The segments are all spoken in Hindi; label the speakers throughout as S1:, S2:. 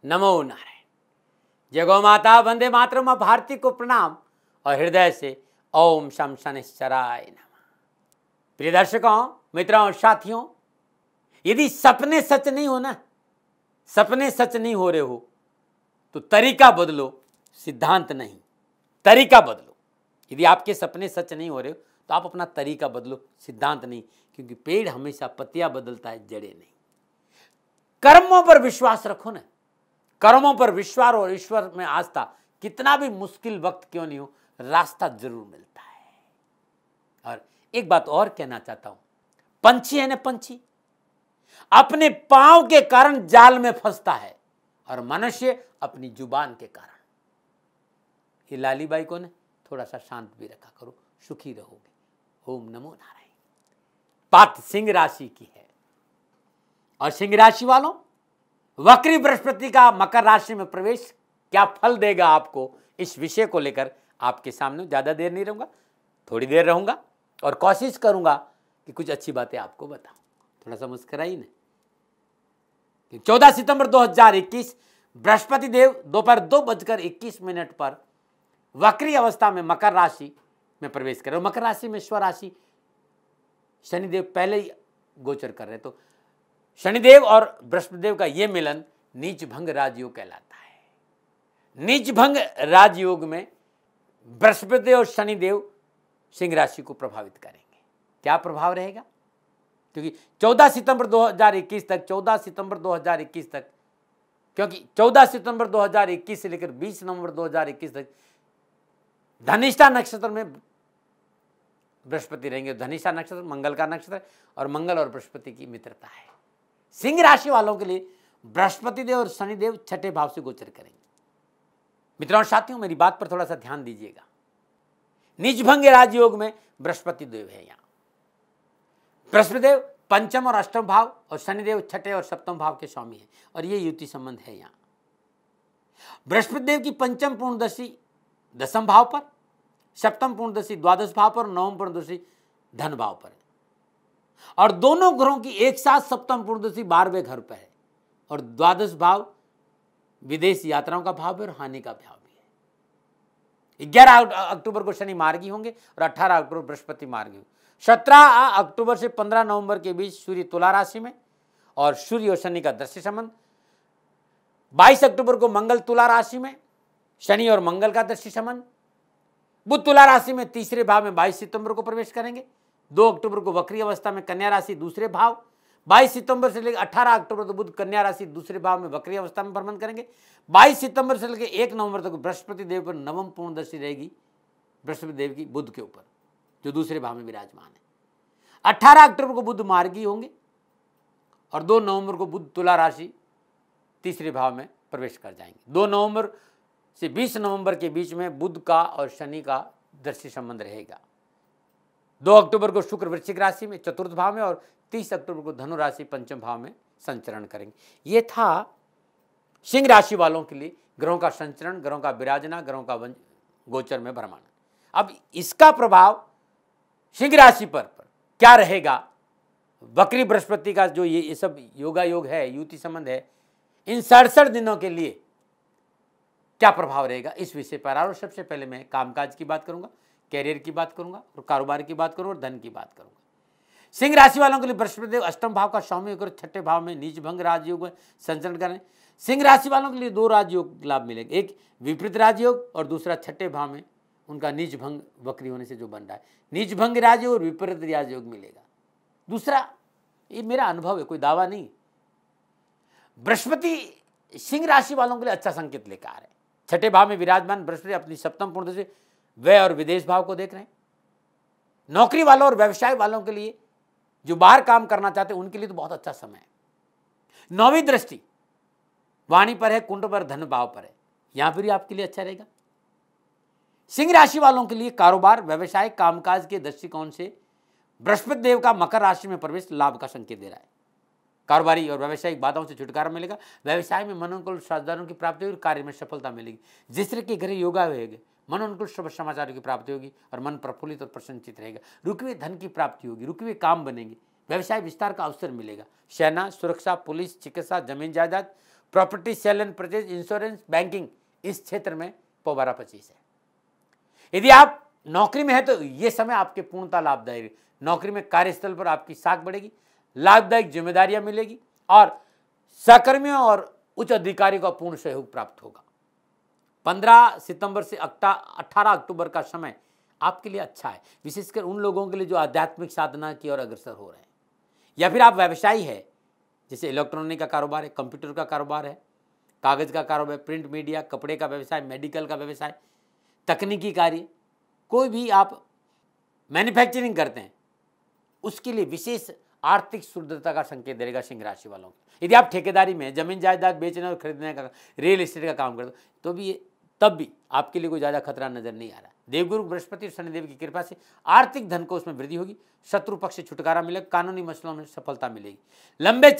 S1: नमो नारायण। जय गौ माता, वंदे मातरम, मां भारती को प्रणाम और हृदय से ओम शम शनिश्चराय नमः। प्रिय दर्शकों, मित्रों और साथियों, यदि सपने सच नहीं हो ना, सपने सच नहीं हो रहे हो तो तरीका बदलो, सिद्धांत नहीं। तरीका बदलो। यदि आपके सपने सच नहीं हो रहे हो तो आप अपना तरीका बदलो, सिद्धांत नहीं। क्योंकि पेड़ हमेशा पत्तियां बदलता है, जड़ें नहीं। कर्मों पर विश्वास रखो ना। कर्मों पर विश्वास और ईश्वर में आस्था, कितना भी मुश्किल वक्त क्यों नहीं हो, रास्ता जरूर मिलता है। और एक बात और कहना चाहता हूं, पंछी है ना, पंछी अपने पांव के कारण जाल में फंसता है और मनुष्य अपनी जुबान के कारण। ये लाली बाई को ने थोड़ा सा शांत भी रखा करो, सुखी रहोगे। ओम नमो नारायण। बात सिंह राशि की है और सिंह राशि वालों, वक्री बृहस्पति का मकर राशि में प्रवेश क्या फल देगा आपको, इस विषय को लेकर आपके सामने ज्यादा देर नहीं रहूंगा, थोड़ी देर रहूंगा और कोशिश करूंगा कि कुछ अच्छी बातें आपको बताऊं। थोड़ा सा मुस्कुराइए ना। 14 सितंबर 2021 बृहस्पति देव दोपहर 2:21 पर वक्री अवस्था में मकर राशि में प्रवेश कर रहे हो। मकर राशि में स्वराशि शनिदेव पहले ही गोचर कर रहे, तो शनिदेव और बृहस्पति देव का यह मिलन नीच भंग राजयोग कहलाता है। नीच भंग राजयोग में बृहस्पति और शनिदेव सिंह राशि को प्रभावित करेंगे। क्या प्रभाव रहेगा? क्योंकि 14 सितंबर 2021 तक, 14 सितंबर 2021 तक, क्योंकि 14 सितंबर 2021 से लेकर 20 नवंबर 2021 तक धनिष्ठा नक्षत्र में बृहस्पति रहेंगे। धनिष्ठा नक्षत्र मंगल का नक्षत्र और मंगल और बृहस्पति की मित्रता है। सिंह राशि वालों के लिए बृहस्पति देव और शनिदेव छठे भाव से गोचर करेंगे। मित्रों और साथियों, मेरी बात पर थोड़ा सा ध्यान दीजिएगा। नीच भंग राजयोग में बृहस्पति देव है। यहां बृहस्पति देव पंचम और अष्टम भाव और शनिदेव छठे और सप्तम भाव के स्वामी है और ये युति संबंध है। यहां बृहस्पति देव की पंचम पूर्णदर्शी दसम भाव पर, सप्तम पूर्णदर्शी द्वादश भाव पर, नवम पूर्णदर्शी धन भाव पर है। और दोनों ग्रहों की एक साथ सप्तम पूर्णदर्शी 12वें घर पर है और द्वादश भाव विदेश यात्राओं का भाव है और हानि का भाव भी है। 11 अक्टूबर को शनि मार्गी होंगे और 18 अक्टूबर बृहस्पति मार्गी होंगे। 17 अक्टूबर से 15 नवंबर के बीच सूर्य तुला राशि में और सूर्य और शनि का दृष्टि संबंध। 22 अक्टूबर को मंगल तुला राशि में, शनि और मंगल का दृष्टि संबंध। बुध तुला राशि में तीसरे भाव में 22 सितंबर को प्रवेश करेंगे। 2 अक्टूबर को वक्री अवस्था में कन्या राशि दूसरे भाव। 22 सितंबर से लेकर 18 अक्टूबर तक बुध कन्या राशि दूसरे भाव में वक्री अवस्था में भ्रमण करेंगे। 22 सितंबर से लेकर 1 नवंबर तक बृहस्पति देव पर नवम पूर्णदर्शी रहेगी, बृहस्पति देव की बुध के ऊपर, जो दूसरे भाव में विराजमान है। 18 अक्टूबर को बुध मार्गी होंगे और 2 नवंबर को बुध तुला राशि तीसरे भाव में प्रवेश कर जाएंगे। 2 नवंबर से 20 नवंबर के बीच में बुध का और शनि का दृष्टि संबंध रहेगा। 2 अक्टूबर को शुक्र वृश्चिक राशि में चतुर्थ भाव में और 30 अक्टूबर को धनु राशि पंचम भाव में संचरण करेंगे। ये था सिंह राशि वालों के लिए ग्रहों का संचरण, ग्रहों का विराजना, ग्रहों का गोचर में भ्रमण। अब इसका प्रभाव सिंह राशि पर क्या रहेगा? वक्री बृहस्पति का जो ये सब योगा योग है, युति संबंध है, इन 67 दिनों के लिए क्या प्रभाव रहेगा, इस विषय पर। और सबसे पहले मैं कामकाज की बात करूंगा, कैरियर की बात करूंगा और कारोबार की बात करूंगा और धन की बात करूंगा। सिंह राशि वालों के लिए बृहस्पति देव अष्टम भाव का स्वामी होकर छठे भाव में नीच भंग राजयोग में संचरण करें। सिंह राशि वालों के लिए 2 राजयोग लाभ मिलेंगे, एक विपरीत राजयोग और दूसरा छठे भाव में उनका नीच भंग वक्री होने से जो बन रहा है, नीच भंग राजयोग और विपरीत राजयोग मिलेगा। दूसरा, ये मेरा अनुभव है, कोई दावा नहीं। बृहस्पति सिंह राशि वालों के लिए अच्छा संकेत लेकर आ रहे हैं। छठे भाव में विराजमान बृहस्पति अपनी सप्तम पूर्ण से व्यय और विदेश भाव को देख रहे हैं। नौकरी वालों और व्यवसाय वालों के लिए, जो बाहर काम करना चाहते हैं, उनके लिए तो बहुत अच्छा समय है। 9वीं दृष्टि वाणी पर है, कुंड पर, धन भाव पर है, यहां पर भी आपके लिए अच्छा रहेगा। सिंह राशि वालों के लिए कारोबार, व्यवसाय, कामकाज के दृष्टिकोण से बृहस्पति देव का मकर राशि में प्रवेश लाभ का संकेत दे रहा है। कारोबारी और व्यवसायिक बाधाओं से छुटकारा मिलेगा। व्यवसाय में मनोनुकूल साझेदारों की प्राप्ति होगी, कार्य में सफलता मिलेगी। जिस तरह के घर योगा होगी, मनोनुकूल शुभ समाचारों की प्राप्ति होगी और मन प्रफुल्लित और प्रसन्नचित रहेगा। रुके हुए धन की प्राप्ति होगी, रुके हुए काम बनेंगे, व्यवसाय विस्तार का अवसर मिलेगा। सेना, सुरक्षा, पुलिस, चिकित्सा, जमीन जायदाद, property sale and purchase, insurance, banking, इस क्षेत्र में पौ 12-25 है। यदि आप नौकरी में है तो ये समय आपके पूर्णतः लाभदायक। नौकरी में कार्यस्थल पर आपकी साख बढ़ेगी, लाभदायक जिम्मेदारियां मिलेगी और सहकर्मियों और उच्च अधिकारियों का पूर्ण सहयोग प्राप्त होगा। 15 सितंबर से 18 अक्टूबर का समय आपके लिए अच्छा है, विशेषकर उन लोगों के लिए जो आध्यात्मिक साधना की ओर अग्रसर हो रहे हैं, या फिर आप व्यवसायी है, जैसे इलेक्ट्रॉनिक का कारोबार है, कंप्यूटर का कारोबार है, कागज का कारोबार, प्रिंट मीडिया, कपड़े का व्यवसाय, मेडिकल का व्यवसाय, तकनीकी कार्य, कोई भी आप मैन्युफैक्चरिंग करते हैं, उसके लिए विशेष आर्थिक सुदृढ़ता का संकेत देगा सिंह राशि वालों को। यदि आप ठेकेदारी में जमीन जायदाद बेचने और खरीदने का, रियल एस्टेट का काम करते तो भी तब भी आपके लिए कोई ज़्यादा खतरा नजर नहीं आ रहा। देवगुरु बृहस्पति और शनिदेव की कृपा से आर्थिक धन को उसमें वृद्धि होगी, शत्रु पक्ष से छुटकारा मिलेगा, कानूनी मसलों में सफलता मिलेगी। लंबे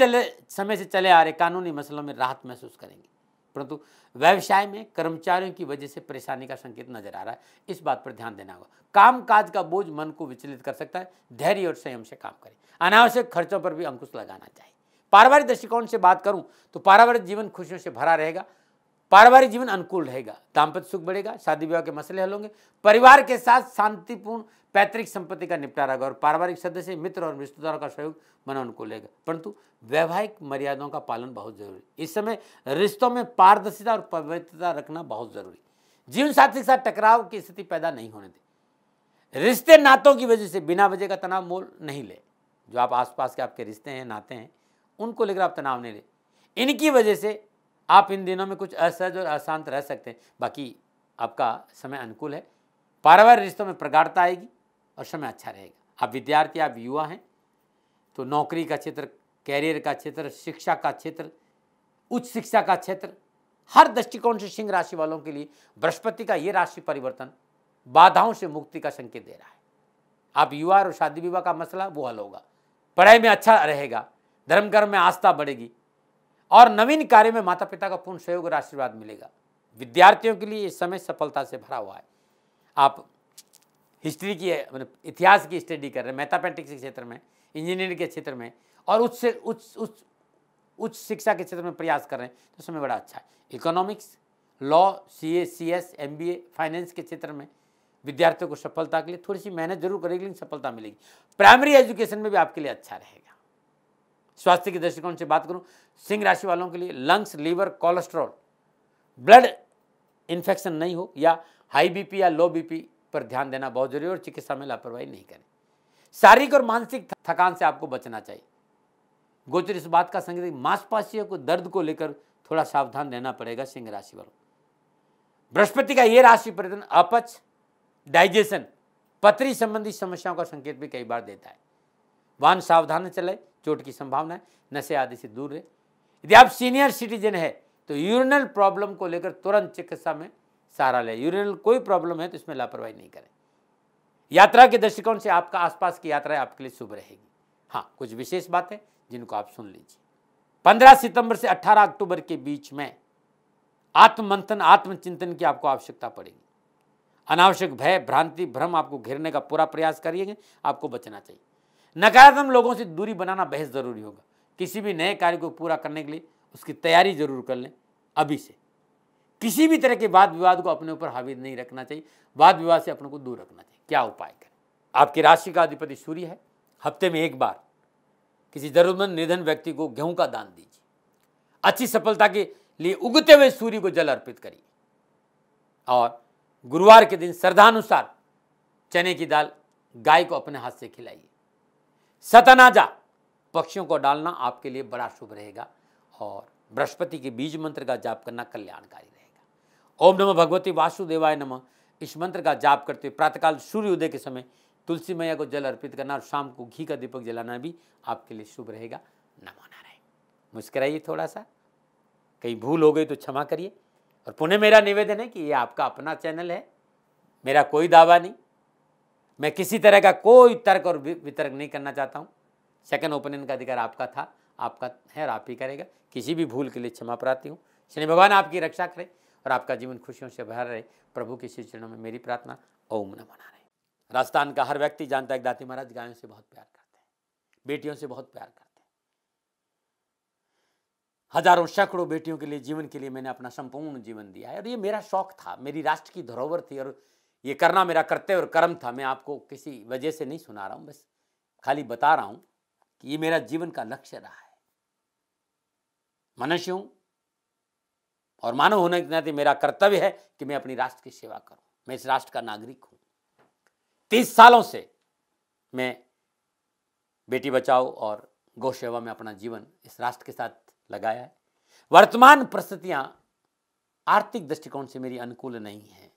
S1: समय से चले आ रहे कानूनी मसलों में राहत महसूस करेंगे, परंतु व्यवसाय में कर्मचारियों की वजह से परेशानी का संकेत नजर आ रहा है, इस बात पर ध्यान देना होगा। काम काज का बोझ मन को विचलित कर सकता है, धैर्य और संयम से काम करें। अनावश्यक खर्चों पर भी अंकुश लगाना चाहिए। पारिवारिक दृष्टिकोण से बात करूं तो पारिवारिक जीवन खुशियों से भरा रहेगा, पारिवारिक जीवन अनुकूल रहेगा, दाम्पत्य सुख बढ़ेगा, शादी विवाह के मसले हल होंगे, परिवार के साथ शांतिपूर्ण पैतृक संपत्ति का निपटारा होगा और पारिवारिक सदस्य, मित्र और रिश्तेदारों का सहयोग मन अनुकूल रहेगा, परंतु वैवाहिक मर्यादाओं का पालन बहुत जरूरी। इस समय रिश्तों में पारदर्शिता और पवित्रता रखना बहुत जरूरी। जीवन साथी के साथ टकराव की स्थिति पैदा नहीं होने दे। रिश्ते नातों की वजह से बिना वजह का तनाव मोल नहीं ले। जो आप आसपास के आपके रिश्ते हैं, नाते हैं, उनको लेकर आप तनाव नहीं ले। इनकी वजह से आप इन दिनों में कुछ असहज और अशांत रह सकते हैं, बाकी आपका समय अनुकूल है। पारिवारिक रिश्तों में प्रगाढ़ता आएगी और समय अच्छा रहेगा। आप विद्यार्थी, आप युवा हैं तो नौकरी का क्षेत्र, कैरियर का क्षेत्र, शिक्षा का क्षेत्र, उच्च शिक्षा का क्षेत्र, हर दृष्टिकोण से सिंह राशि वालों के लिए बृहस्पति का ये राशि परिवर्तन बाधाओं से मुक्ति का संकेत दे रहा है। आप युवा और शादी विवाह का मसला वो हल होगा, पढ़ाई में अच्छा रहेगा, धर्म कर्म में आस्था बढ़ेगी और नवीन कार्य में माता पिता का पूर्ण सहयोग और आशीर्वाद मिलेगा। विद्यार्थियों के लिए इस समय सफलता से भरा हुआ है। आप हिस्ट्री की, मतलब इतिहास की स्टडी कर रहे हैं, मैथमेटिक्स के क्षेत्र में, इंजीनियरिंग के क्षेत्र में और उच्च शिक्षा के क्षेत्र में प्रयास कर रहे हैं तो समय बड़ा अच्छा है। Economics, law, CA, CS, MBA, finance के क्षेत्र में विद्यार्थियों को सफलता के लिए थोड़ी सी मेहनत जरूर करेगी, लेकिन सफलता मिलेगी। प्राइमरी एजुकेशन में भी आपके लिए अच्छा रहेगा। स्वास्थ्य के दृष्टिकोण से बात करूं, सिंह राशि वालों के लिए lungs, liver, cholesterol, blood infection नहीं हो या हाई बीपी या लो बीपी पर ध्यान देना बहुत जरूरी है और चिकित्सा में लापरवाही नहीं करें। शारीरिक और मानसिक थकान से आपको बचना चाहिए। गोचर इस बात का संकेत, मांसपेशियों को दर्द को लेकर थोड़ा सावधान रहना पड़ेगा सिंह राशि वालों। बृहस्पति का यह राशि परिवर्तन अपच, डाइजेशन, पथरी संबंधी समस्याओं का संकेत भी कई बार देता है। वाहन सावधान चले, चोट की संभावना है, नशे आदि से दूर रहे। यदि आप सीनियर सिटीजन है तो यूरिनल प्रॉब्लम को लेकर तुरंत चिकित्सा में सहारा ले। यूरिनल कोई प्रॉब्लम है तो इसमें लापरवाही नहीं करें। यात्रा के दृष्टिकोण से आपका आसपास की यात्रा आपके लिए शुभ रहेगी। हाँ, कुछ विशेष बातें जिनको आप सुन लीजिए। 15 सितंबर से 18 अक्टूबर के बीच में आत्ममंथन, आत्मचिंतन की आपको आवश्यकता पड़ेगी। अनावश्यक भय, भ्रांति, भ्रम आपको घेरने का पूरा प्रयास करिएगा, आपको बचना चाहिए। नकारात्मक लोगों से दूरी बनाना बेहद जरूरी होगा। किसी भी नए कार्य को पूरा करने के लिए उसकी तैयारी जरूर कर लें अभी से। किसी भी तरह के वाद विवाद को अपने ऊपर हावी नहीं रखना चाहिए, वाद विवाद से अपने को दूर रखना चाहिए। क्या उपाय करें? आपकी राशि का अधिपति सूर्य है। हफ्ते में एक बार किसी जरूरतमंद निर्धन व्यक्ति को गेहूं का दान दीजिए। अच्छी सफलता के लिए उगते हुए सूर्य को जल अर्पित करिए और गुरुवार के दिन श्रद्धानुसार चने की दाल गाय को अपने हाथ से खिलाइए। सतनाजा पक्षियों को डालना आपके लिए बड़ा शुभ रहेगा और बृहस्पति के बीज मंत्र का जाप करना कल्याणकारी रहेगा। ओम नमः भगवती वासुदेवाय नमः, इस मंत्र का जाप करते हुए प्रातःकाल सूर्योदय के समय तुलसी मैया को जल अर्पित करना और शाम को घी का दीपक जलाना भी आपके लिए शुभ रहेगा। नमो नारायण। मुस्कुराइए थोड़ा सा, कहीं भूल हो गई तो क्षमा करिए। और पुनः मेरा निवेदन है कि ये आपका अपना चैनल है, मेरा कोई दावा नहीं, मैं किसी तरह का कोई तर्क और वितर्क नहीं करना चाहता हूँ। सेकंड ओपिनियन का अधिकार आपका था, आपका है और आप ही करेगा। किसी भी भूल के लिए क्षमा प्रार्थी हूँ। शनि भगवान आपकी रक्षा करे और आपका जीवन खुशियों से भरा रहे, प्रभु के श्री चरणों में मेरी प्रार्थना। ओम नमो नारायण। राजस्थान का हर व्यक्ति जानता है कि दाती महाराज गायों से बहुत प्यार करते हैं, बेटियों से बहुत प्यार करते हैं। हजारों सैकड़ों बेटियों के लिए, जीवन के लिए मैंने अपना संपूर्ण जीवन दिया है। और ये मेरा शौक था, मेरी राष्ट्र की धरोहर थी, और ये करना मेरा कर्तव्य और कर्म था। मैं आपको किसी वजह से नहीं सुना रहा हूं, बस खाली बता रहा हूं कि ये मेरा जीवन का लक्ष्य रहा है। मनुष्य हूं और मानव होने के नाते मेरा कर्तव्य है कि मैं अपनी राष्ट्र की सेवा करूं। मैं इस राष्ट्र का नागरिक हूं। 30 सालों से मैं बेटी बचाओ और गौ सेवा में अपना जीवन इस राष्ट्र के साथ लगाया है। वर्तमान परिस्थितियां आर्थिक दृष्टिकोण से मेरी अनुकूल नहीं है।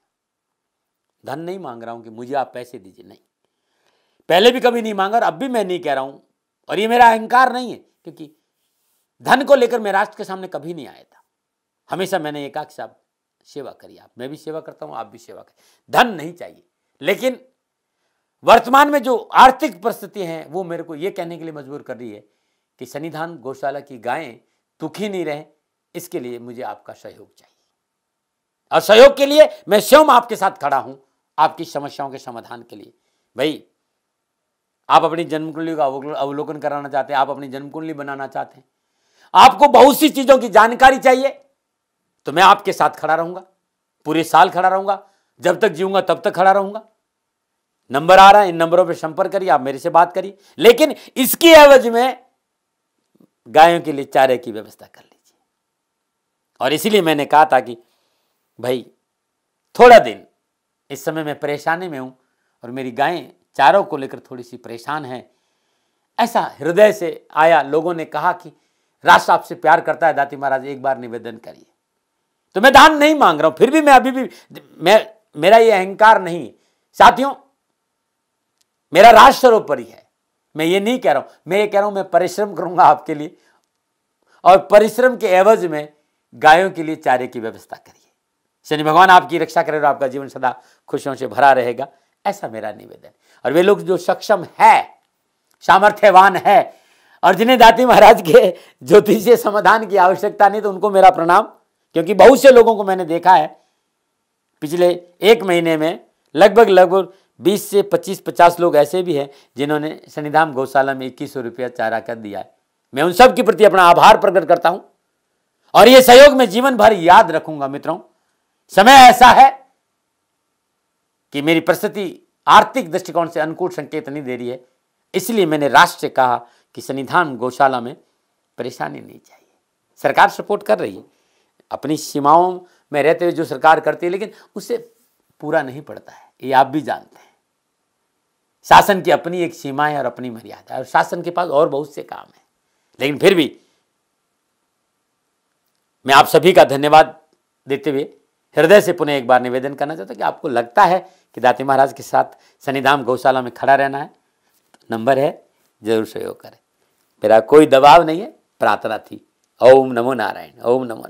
S1: धन नहीं मांग रहा हूं कि मुझे आप पैसे दीजिए, नहीं, पहले भी कभी नहीं मांगा और अब भी मैं नहीं कह रहा हूं। और ये मेरा अहंकार नहीं है, क्योंकि धन को लेकर मैं राष्ट्र के सामने कभी नहीं आया था। हमेशा मैंने एक आख साहब सेवा करी, आप, मैं भी सेवा करता हूं, आप भी सेवा करें। धन नहीं चाहिए, लेकिन वर्तमान में जो आर्थिक परिस्थिति हैं वो मेरे को ये कहने के लिए मजबूर कर रही है कि सन्निधान गौशाला की गायें दुखी नहीं रहे, इसके लिए मुझे आपका सहयोग चाहिए। और सहयोग के लिए मैं स्वयं आपके साथ खड़ा हूं, आपकी समस्याओं के समाधान के लिए। भाई, आप अपनी जन्म कुंडली का अवलोकन कराना चाहते हैं, आप अपनी जन्म कुंडली बनाना चाहते हैं, आपको बहुत सी चीजों की जानकारी चाहिए, तो मैं आपके साथ खड़ा रहूंगा, पूरे साल खड़ा रहूंगा, जब तक जीऊंगा तब तक खड़ा रहूंगा। नंबर आ रहा है, इन नंबरों पर संपर्क करिए, आप मेरे से बात करिए, लेकिन इसकी एवज में गायों के लिए चारे की व्यवस्था कर लीजिए। और इसीलिए मैंने कहा था कि भाई थोड़ा दिन, इस समय मैं परेशानी में हूं और मेरी गायें चारों को लेकर थोड़ी सी परेशान हैं। ऐसा हृदय से आया, लोगों ने कहा कि राष्ट्र आपसे प्यार करता है दाती महाराज, एक बार निवेदन करिए। तो मैं दान नहीं मांग रहा हूं, फिर भी मैं अभी भी, मेरा ये अहंकार नहीं है साथियों, मेरा राष्ट्र सर्वोपरि है। मैं ये नहीं कह रहा हूं, मैं ये कह रहा हूं मैं परिश्रम करूंगा आपके लिए, और परिश्रम के एवज में गायों के लिए चारे की व्यवस्था करिए। शनि भगवान आपकी रक्षा करे और आपका जीवन सदा खुशियों से भरा रहेगा, ऐसा मेरा निवेदन। और वे लोग जो सक्षम है, सामर्थ्यवान है, और जिन्हें दाती महाराज के ज्योतिषीय समाधान की आवश्यकता नहीं, तो उनको मेरा प्रणाम। क्योंकि बहुत से लोगों को मैंने देखा है पिछले 1 महीने में, लगभग 20 से 25-50 लोग ऐसे भी हैं जिन्होंने सन्निधान गौशाला में 2100 रुपया चारा कर दिया है। मैं उन सब के प्रति अपना आभार प्रकट करता हूं, और यह सहयोग में जीवन भर याद रखूंगा। मित्रों, समय ऐसा है कि मेरी परिस्थिति आर्थिक दृष्टिकोण से अनुकूल संकेत नहीं दे रही है, इसलिए मैंने राष्ट्र से कहा कि सन्निधान गौशाला में परेशानी नहीं चाहिए। सरकार सपोर्ट कर रही है, अपनी सीमाओं में रहते हुए जो सरकार करती है, लेकिन उससे पूरा नहीं पड़ता है, ये आप भी जानते हैं। शासन की अपनी एक सीमा है और अपनी मर्यादा है, और शासन के पास और बहुत से काम है। लेकिन फिर भी मैं आप सभी का धन्यवाद देते हुए हृदय से पुनः एक बार निवेदन करना चाहता हूं कि आपको लगता है कि दाती महाराज के साथ सन्निधान गौशाला में खड़ा रहना है, तो नंबर है, जरूर सहयोग करें। मेरा कोई दबाव नहीं है, प्रार्थना थी। ओम नमो नारायण, ओम नमो।